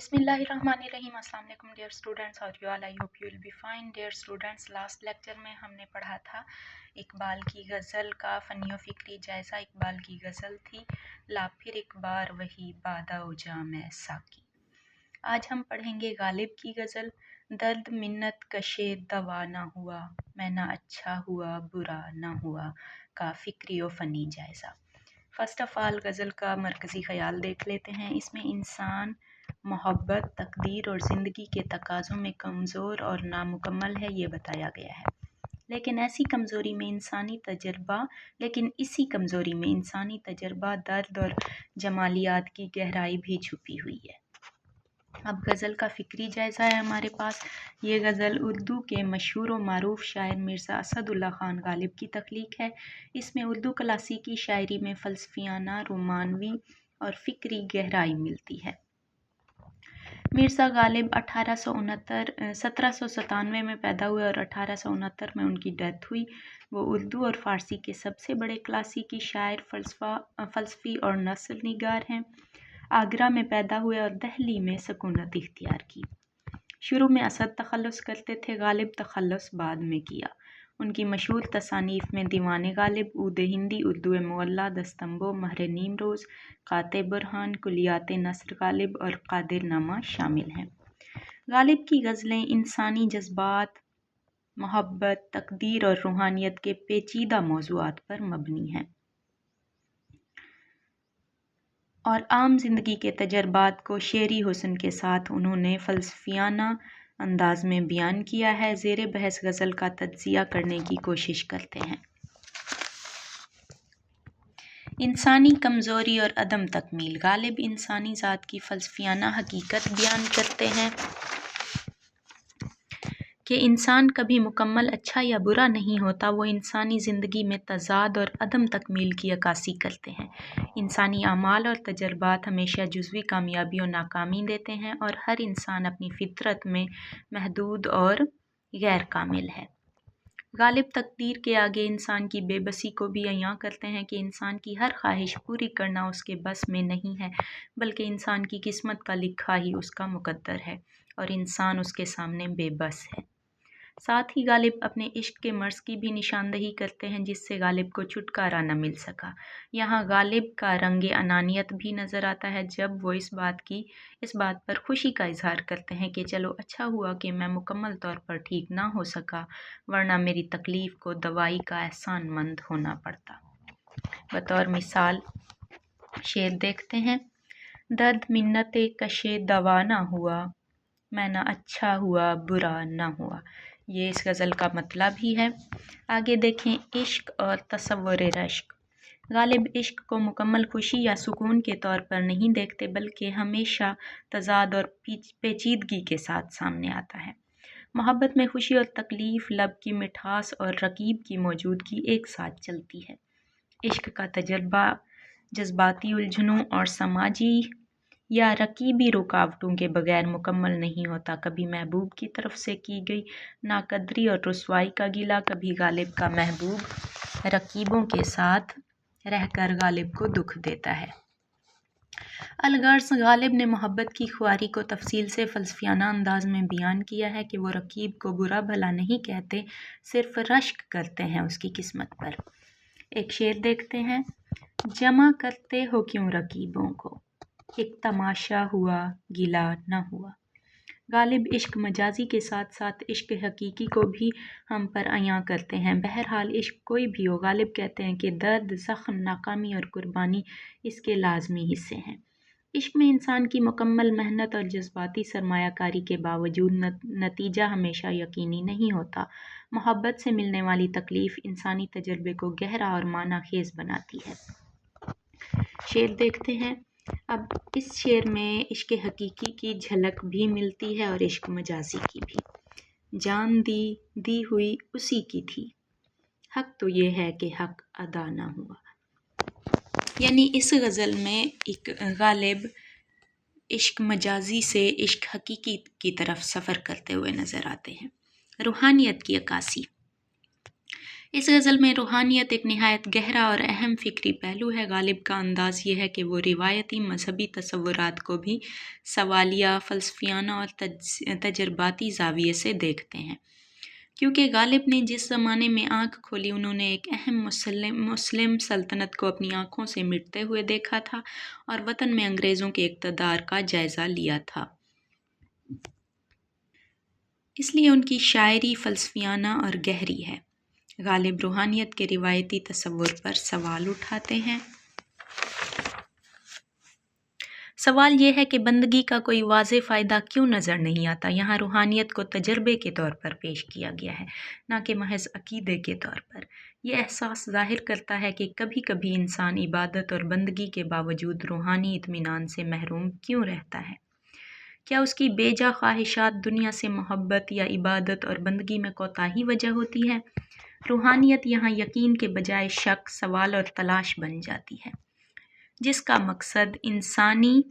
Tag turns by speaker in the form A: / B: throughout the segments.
A: बिस्मिल्लाहिर्रहमानिर्रहीम। अस्सलाम वालेकुम डियर स्टूडेंट्स और you all, I hope you will be fine. Dear students, last lecture में हमने पढ़ा था इकबाल की गज़ल का फ़नी व फ़िक्री जायज़ा। इकबाल की गज़ल थी ला फिर एक बार वही बादा ओ जाम ए साकी। आज हम पढ़ेंगे गालिब की गज़ल दर्द मिन्नत कशे दवा ना हुआ, मैं ना अच्छा हुआ बुरा ना हुआ का फ़िक्री व फ़नी जायज़ा। फ़र्स्ट ऑफ़ ऑल गज़ल का मरकज़ी ख़याल देख लेते हैं। इसमें इंसान मोहब्बत, तकदीर और ज़िंदगी के तकाज़ों में कमज़ोर और नामुकम्मल है, ये बताया गया है। लेकिन इसी कमज़ोरी में इंसानी तजर्बा, दर्द और जमालियात की गहराई भी छुपी हुई है। अब गज़ल का फ़िक्री जायज़ा है हमारे पास। ये गज़ल उर्दू के मशहूर व मारूफ़ शायर मिर्ज़ा असदुल्ला ख़ान गालिब की तख्लीक है। इसमें उर्दू क्लासिकी शायरी में फ़लसफ़ियाना, रोमानवी और फ़िक्री गहराई मिलती है। मिर्ज़ा गालिब 1797 में पैदा हुए और 1869 में उनकी डेथ हुई। वो उर्दू और फ़ारसी के सबसे बड़े क्लासिकी शायर, फ़लसफ़ी और नस्ल निगार हैं। आगरा में पैदा हुए और दहली में सकूनत इख्तियार की। शुरू में असद तखल्लुस करते थे, गालिब तखल्लुस बाद में किया। उनकी मशहूर तसानीफ़ में दीवान गालिब, ऊद हिंदी, उर्दू मुअल्ला, दस्तंबो, महर नीमरोज़, क़ाते बुरहान, कुलियात नस्र गालिब और क़ादिर नामा शामिल हैं। गालिब की गज़लें इंसानी जज्बात, मोहब्बत, तकदीर और रूहानियत के पेचीदा मौज़ूआत पर मबनी हैं और आम ज़िंदगी के तजर्बात को शेरी हुस्न के साथ उन्होंने फ़लसफ़ियाना अंदाज़ में बयान किया है। ज़ेर बहस गज़ल का तज्ज़िया करने की कोशिश करते हैं। इंसानी कमज़ोरी और अदम तकमील। गालिब इंसानी ज़ात की फ़लसफ़ियाना हकीकत बयान करते हैं कि इंसान कभी मुकम्मल अच्छा या बुरा नहीं होता। वो इंसानी ज़िंदगी में तज़ाद और अदम तकमील की अक्कासी करते हैं। इंसानी आमाल और तजर्बात हमेशा जुज़वी कामयाबी और नाकामी देते हैं और हर इंसान अपनी फ़ितरत में महदूद और गैर कामिल है। गालिब तकदीर के आगे इंसान की बेबसी को भी अयां करते हैं कि इंसान की हर ख्वाहिश पूरी करना उसके बस में नहीं है, बल्कि इंसान की किस्मत का लिखा ही उसका मुकद्दर है और इंसान उसके सामने बेबस है। साथ ही गालिब अपने इश्क के मर्ज़ की भी निशानदही करते हैं, जिससे गालिब को छुटकारा न मिल सका। यहाँ गालिब का रंगे अनानियत भी नज़र आता है जब वो इस बात पर खुशी का इजहार करते हैं कि चलो अच्छा हुआ कि मैं मुकम्मल तौर पर ठीक ना हो सका, वरना मेरी तकलीफ़ को दवाई का एहसानमंद होना पड़ता। बतौर मिसाल शेर देखते हैं। दर्द मिन्नत कशे दवा ना हुआ, मैं ना अच्छा हुआ बुरा ना हुआ। ये इस गज़ल का मतलब ही है। आगे देखें, इश्क और तसव्वुर रश्क। गालिब इश्क को मुकम्मल खुशी या सुकून के तौर पर नहीं देखते, बल्कि हमेशा तज़ाद और पेचीदगी के साथ सामने आता है। मोहब्बत में खुशी और तकलीफ़, लब की मिठास और रकीब की मौजूदगी एक साथ चलती है। इश्क का तजर्बा जज्बाती उलझनों और समाजी या रकीबी रुकावटों के बगैर मुकम्मल नहीं होता। कभी महबूब की तरफ से की गई नाकदरी और रुसवाई का गिला, कभी गालिब का महबूब रकीबों के साथ रहकर गालिब को दुख देता है। अलगर्ज़ गालिब ने मोहब्बत की ख्वारी को तफसील से फ़लसफ़ियाना अंदाज में बयान किया है कि वो रकीब को बुरा भला नहीं कहते, सिर्फ रश्क करते हैं उसकी किस्मत पर। एक शेर देखते हैं। जमा करते हो क्यों रकीबों को, एक तमाशा हुआ गिला न हुआ। गालिब इश्क मजाजी के साथ साथ इश्क हकीकी को भी हम पर अयां करते हैं। बहरहाल इश्क कोई भी हो, गालिब कहते हैं कि दर्द, ज़ख्म, नाकामी और कुर्बानी इसके लाजमी हिस्से हैं। इश्क में इंसान की मुकम्मल मेहनत और जज्बाती सरमायाकारी के बावजूद नतीजा हमेशा यकीनी नहीं होता। मोहब्बत से मिलने वाली तकलीफ़ इंसानी तजर्बे को गहरा और मानाखेज़ बनाती है। शेर देखते हैं। अब इस शेर में इश्क हकीकी की झलक भी मिलती है और इश्क मजाजी की भी। जान दी हुई उसी की थी, हक तो ये है कि हक अदा ना हुआ। यानी इस गज़ल में एक गालिब इश्क मजाजी से इश्क हकीकी की तरफ सफ़र करते हुए नज़र आते हैं। रूहानियत की अक्कासी। इस गज़ल में रूहानियत एक नहायत गहरा और अहम फ़िक्री पहलू है। गालिब का अंदाज़ ये है कि वो रिवायती मजहबी तसव्वुरात को भी सवालिया, फ़लसफ़ियाना और तजर्बाती ज़ाविये से देखते हैं। क्योंकि गालिब ने जिस ज़माने में आँख खोली, उन्होंने एक अहम मुस्लिम सल्तनत को अपनी आँखों से मिटते हुए देखा था और वतन में अंग्रेज़ों के इक़्तिदार का जायज़ा लिया था। इसलिए उनकी शायरी फ़लसफ़ियाना और गहरी है। गालिब रूहानियत के रिवायती तसव्वुर पर सवाल उठाते हैं। सवाल ये है कि बंदगी का कोई वाज़े फ़ायदा क्यों नज़र नहीं आता। यहाँ रूहानियत को तजर्बे के तौर पर पेश किया गया है, ना कि महज अक़ीदे के तौर पर। यह एहसास ज़ाहिर करता है कि कभी कभी इंसान इबादत और बंदगी के बावजूद रूहानी इत्मीनान से महरूम क्यों रहता है। क्या उसकी बेजा ख्वाहिशात, दुनिया से मोहब्बत या इबादत और बंदगी में कोताही वजह होती है। रूहानियत यहाँ यकीन के बजाय शक, सवाल और तलाश बन जाती है, जिसका मकसद इंसानी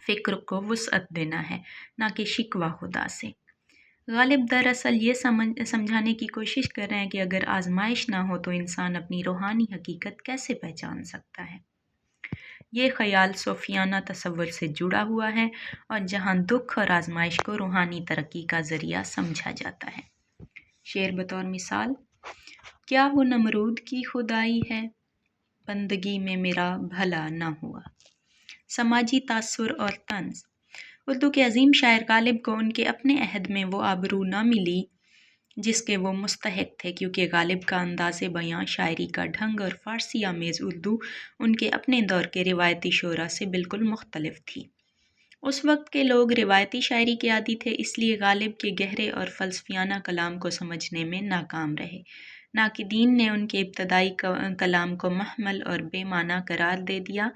A: फ़िक्र को वुसअत देना है, ना कि शिकवा खुदा से। गालिब दरअसल ये समझाने की कोशिश कर रहे हैं कि अगर आजमाइश ना हो तो इंसान अपनी रूहानी हकीकत कैसे पहचान सकता है। ये ख़याल सूफियाना तसव्वुर से जुड़ा हुआ है और जहाँ दुख और आजमाइश को रूहानी तरक्की का ज़रिया समझा जाता है। शेर बतौर मिसाल, क्या वो नमरूद की खुदाई है, बंदगी में मेरा भला ना हुआ। समाजी तासुर और तंज। उर्दू के अजीम शायर गालिब को उनके अपने अहद में वो आबरू ना मिली जिसके वो मुस्तहिक थे, क्योंकि गालिब का अंदाज़े बयां, शायरी का ढंग और फ़ारसी आमेज़ उर्दू उनके अपने दौर के रिवायती शोरा से बिल्कुल मुख्तलिफ थी। उस वक्त के लोग रिवायती शायरी के आदी थे, इसलिए गालिब के गहरे और फ़लसफ़ियाना कलाम को समझने में नाकाम रहे। नाक़िदीन ने उनके इब्तदाई कलाम को महमल और बेमाना करार दे दिया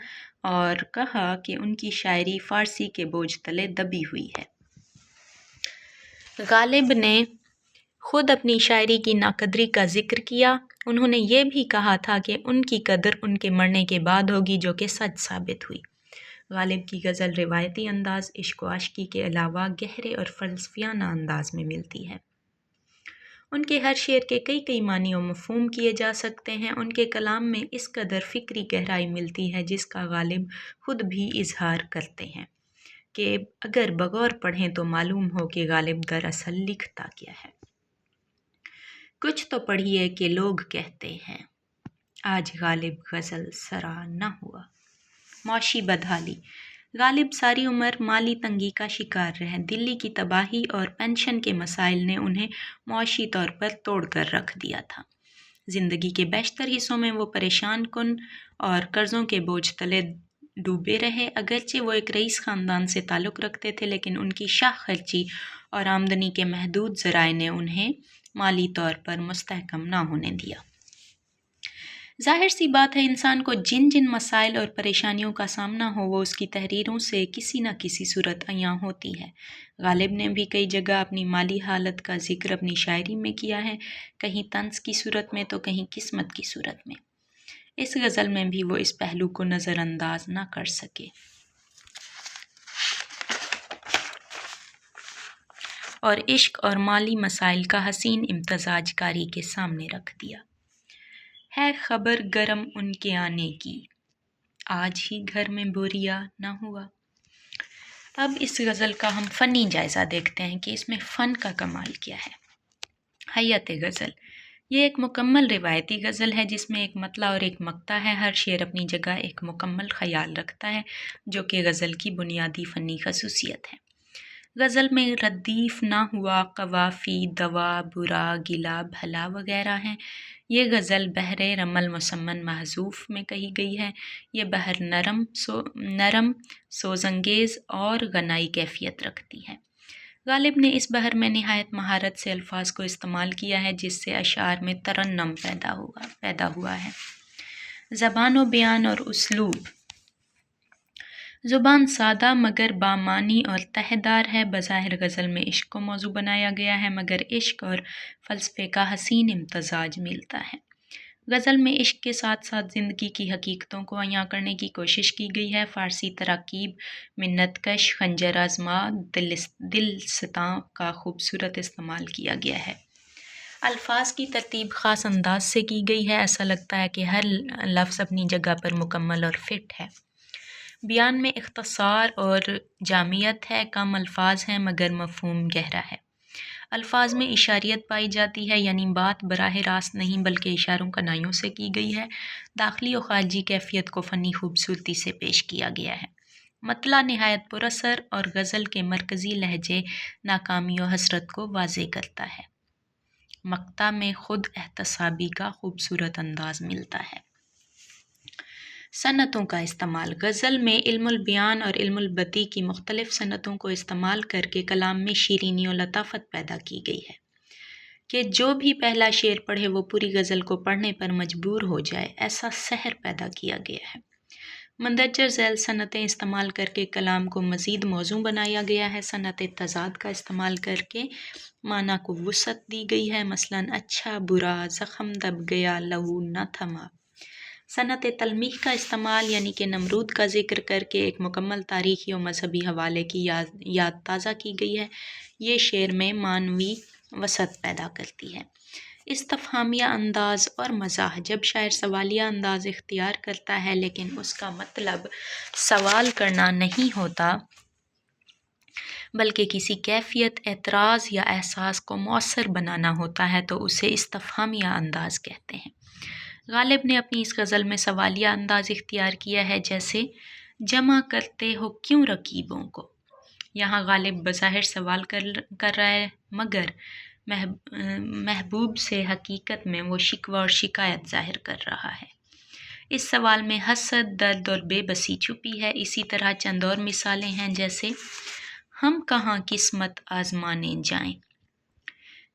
A: और कहा कि उनकी शायरी फ़ारसी के बोझ तले दबी हुई है। गालिब ने खुद अपनी शायरी की नाकदरी का जिक्र किया। उन्होंने ये भी कहा था कि उनकी कदर उनके मरने के बाद होगी, जो कि सच साबित हुई। गालिब की गज़ल रिवायती अंदाज़, इश्क व आशिकी के अलावा गहरे और फ़लसफ़ियाना अंदाज़ में मिलती है। उनके हर शेर के कई कई मानी और मफ़हूम किए जा सकते हैं। उनके कलाम में इस कदर फ़िक्री गहराई मिलती है जिसका गालिब खुद भी इजहार करते हैं कि अगर बगौर पढ़ें तो मालूम हो कि गालिब दरअसल लिखता क्या है। कुछ तो पढ़िए कि लोग कहते हैं, आज गालिब गज़ल सरा न हुआ। मौशी बदहाली। गालिब सारी उम्र माली तंगी का शिकार रहे। दिल्ली की तबाही और पेंशन के मसाइल ने उन्हें मौशी तौर पर तोड़ कर रख दिया था। ज़िंदगी के बेशतर हिस्सों में वो परेशान कुन और कर्ज़ों के बोझ तले डूबे रहे। अगरचे वो एक रईस ख़ानदान से ताल्लुक़ रखते थे, लेकिन उनकी शाह खर्ची और आमदनी के महदूद ज़राए ने उन्हें माली तौर पर मुस्तहकम ना होने दिया। ज़ाहिर सी बात है, इंसान को जिन जिन मसाइल और परेशानियों का सामना हो वो उसकी तहरीरों से किसी न किसी सूरत अयां होती है। गालिब ने भी कई जगह अपनी माली हालत का जिक्र अपनी शायरी में किया है, कहीं तंज की सूरत में तो कहीं किस्मत की सूरत में। इस गज़ल में भी वो इस पहलू को नज़रअंदाज न कर सके और इश्क और माली मसाइल का हसीन इम्तजाज कारी के सामने रख दिया। है खबर गरम उनके आने की, आज ही घर में बोरिया ना हुआ। अब इस गज़ल का हम फ़नी जायज़ा देखते हैं कि इसमें फ़न का कमाल क्या है। हय्यत गज़ल, ये एक मुकम्मल रिवायती गज़ल है जिसमें एक मतला और एक मक्ता है। हर शेर अपनी जगह एक मुकम्मल ख़याल रखता है, जो कि गज़ल की बुनियादी फ़नी खसूसियत है। गज़ल में रद्दीफ़, ना हुआ, कवाफ़ी, दवा, बुरा, गिला, भला वगैरह हैं। ये गज़ल बहरे रमल मुसम्मन महज़ूफ़ में कही गई है। ये बहर नरम सोज़ंगेज़ और गनाई कैफ़ियत रखती है। गालिब ने इस बहर में निहायत महारत से अल्फाज को इस्तेमाल किया है, जिससे अशार में तरन्नुम पैदा हुआ है। ज़बान व बयान और उसलूब। ज़ुबान सादा मगर बामानी और तहदार है। बज़ाहिर गज़ल में इश्क को मौजू बनाया गया है, मगर इश्क और फ़लसफ़े का हसीन इम्तज़ाज मिलता है। गज़ल में इश्क के साथ साथ ज़िंदगी की हकीकतों को अयां करने की कोशिश की गई है। फ़ारसी तराकीब, मिन्नतकश, खंजर आज़मा, दिलसितां का खूबसूरत इस्तेमाल किया गया है। الفاظ کی ترتیب خاص انداز سے کی گئی ہے، ایسا لگتا ہے کہ ہر لفظ اپنی جگہ پر مکمل اور فٹ ہے۔ بیان میں اختصار اور جامعیت ہے، کم الفاظ ہیں مگر مفہوم گہرا ہے۔ الفاظ میں اشاریت پائی جاتی ہے، یعنی بات براہ راست نہیں بلکہ اشاروں کنائیوں سے کی گئی ہے۔ داخلی و خارجی کیفیت کو فنی خوبصورتی سے پیش کیا گیا ہے۔ مطلع نہایت پراثر اور غزل کے مرکزی لہجے ناکامی و حسرت کو واضح کرتا ہے۔ مقطع میں خود احتسابی کا خوبصورت انداز ملتا ہے۔ صنعتوں کا استعمال: غزل میں علم البیان اور علم البدیع کی مختلف صنعتوں کو استعمال کر کے کلام میں شیرینی و لطافت پیدا کی گئی ہے کہ جو بھی پہلا شعر پڑھے وہ پوری غزل کو پڑھنے پر مجبور ہو جائے، ایسا سحر پیدا کیا گیا ہے۔ مندرجہ ذیل صنعتیں استعمال کر کے کلام کو مزید موزوں بنایا گیا ہے۔ صنعت تضاد کا استعمال کر کے معنی کو وسعت دی گئی ہے، مثلاً اچھا برا، زخم دب گیا، لہو نہ تھما۔ صنعت تلمیح کا استعمال، یعنی کہ نمرود کا ذکر کر کے ایک مکمل تاریخی و مذہبی حوالے کی یاد تازہ کی گئی ہے، یہ شعر میں معنوی وسعت پیدا کرتی ہے۔ استفہامیہ انداز اور مزاح: جب شاعر سوالیہ انداز اختیار کرتا ہے لیکن اس کا مطلب سوال کرنا نہیں ہوتا بلکہ کسی کیفیت، اعتراض یا احساس کو مؤثر بنانا ہوتا ہے تو اسے استفہامیہ انداز کہتے ہیں۔ غالب نے اپنی اس غزل میں سوالیہ انداز اختیار کیا ہے، جیسے جمع کرتے ہو کیوں رقیبوں کو۔ یہاں غالب بظاہر سوال کر رہا ہے مگر محبوب سے حقیقت میں وہ شکوہ اور شکایت ظاہر کر رہا ہے۔ اس سوال میں حسد، درد اور بے بسی چھپی ہے۔ اسی طرح چند اور مثالیں ہیں، جیسے ہم کہاں قسمت آزمانے جائیں۔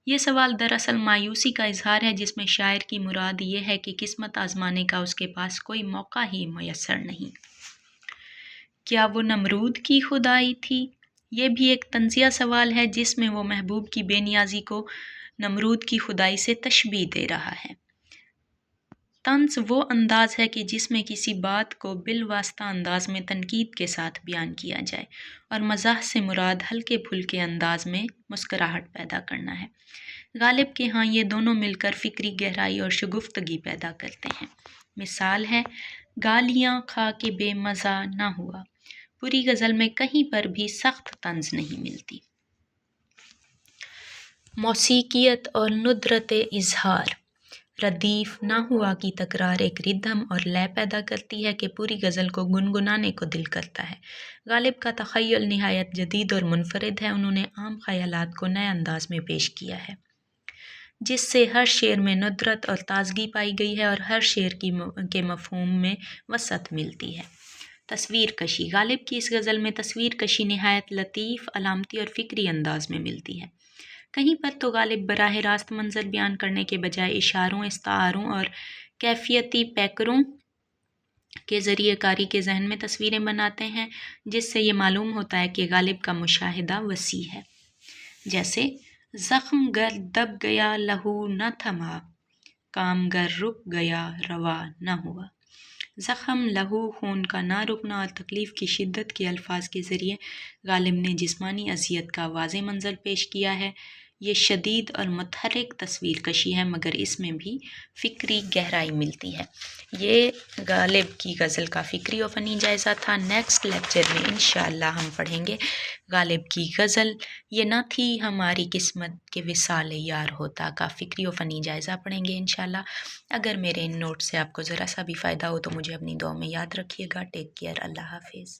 A: یہ سوال دراصل مایوسی کا اظہار ہے، جس میں شاعر کی مراد یہ ہے کہ قسمت آزمانے کا اس کے پاس کوئی موقع ہی میسر نہیں۔ کیا وہ نمرود کی خدائی تھی؟ یہ بھی ایک طنزیہ سوال ہے جس میں وہ محبوب کی بے نیازی کو نمرود کی خدائی سے تشبیہ دے رہا ہے۔ طنز وہ انداز ہے کہ جس میں کسی بات کو بالواسطہ انداز میں تنقید کے ساتھ بیان کیا جائے، اور مزاح سے مراد ہلکے پھلکے انداز میں مسکراہٹ پیدا کرنا ہے۔ غالب کے ہاں یہ دونوں مل کر فکری گہرائی اور شگفتگی پیدا کرتے ہیں۔ مثال ہے، گالیاں کھا کے بے مزہ نہ ہوا۔ پوری غزل میں کہیں پر بھی سخت طنز نہیں ملتی۔ موسیقیت اور ندرت اظہار: ردیف نہ ہوا کی تکرار ایک ردھم اور لے پیدا کرتی ہے کہ پوری غزل کو گنگنانے کو دل کرتا ہے۔ غالب کا تخیل نہایت جدید اور منفرد ہے۔ انہوں نے عام خیالات کو نئے انداز میں پیش کیا ہے، جس سے ہر شعر میں ندرت اور تازگی پائی گئی ہے اور ہر شعر کے مفہوم میں وسعت ملتی ہے۔ تصویر کشی: غالب کی اس غزل میں تصویر کشی نہایت لطیف، علامتی اور فکری انداز میں ملتی ہے۔ کہیں پر تو غالب براہ راست منظر بیان کرنے کے بجائے اشاروں، استعاروں اور کیفیتی پیکروں کے ذریعے قاری کے ذہن میں تصویریں بناتے ہیں، جس سے یہ معلوم ہوتا ہے کہ غالب کا مشاہدہ وسیع ہے۔ جیسے زخم گر دب گیا، لہو نہ تھما، کام گر رک گیا، روا نہ ہوا۔ زخم، لہو، خون کا نہ رکنا اور تکلیف کی شدت کے الفاظ کے ذریعے غالب نے جسمانی اذیت کا واضح منظر پیش کیا ہے۔ یہ شدید اور متحرک تصویر کشی ہے مگر اس میں بھی فکری گہرائی ملتی ہے۔ یہ غالب کی غزل کا فکری و فنی جائزہ تھا۔ نیکسٹ لیکچر میں انشاءاللہ ہم پڑھیں گے غالب کی غزل یہ نہ تھی ہماری قسمت کے وصال یار ہوتا کا فکری و فنی جائزہ پڑھیں گے انشاءاللہ۔ اگر میرے ان نوٹ سے آپ کو ذرا سا بھی فائدہ ہو تو مجھے اپنی دعاؤں میں یاد رکھیے گا۔ ٹیک کیئر، اللہ حافظ۔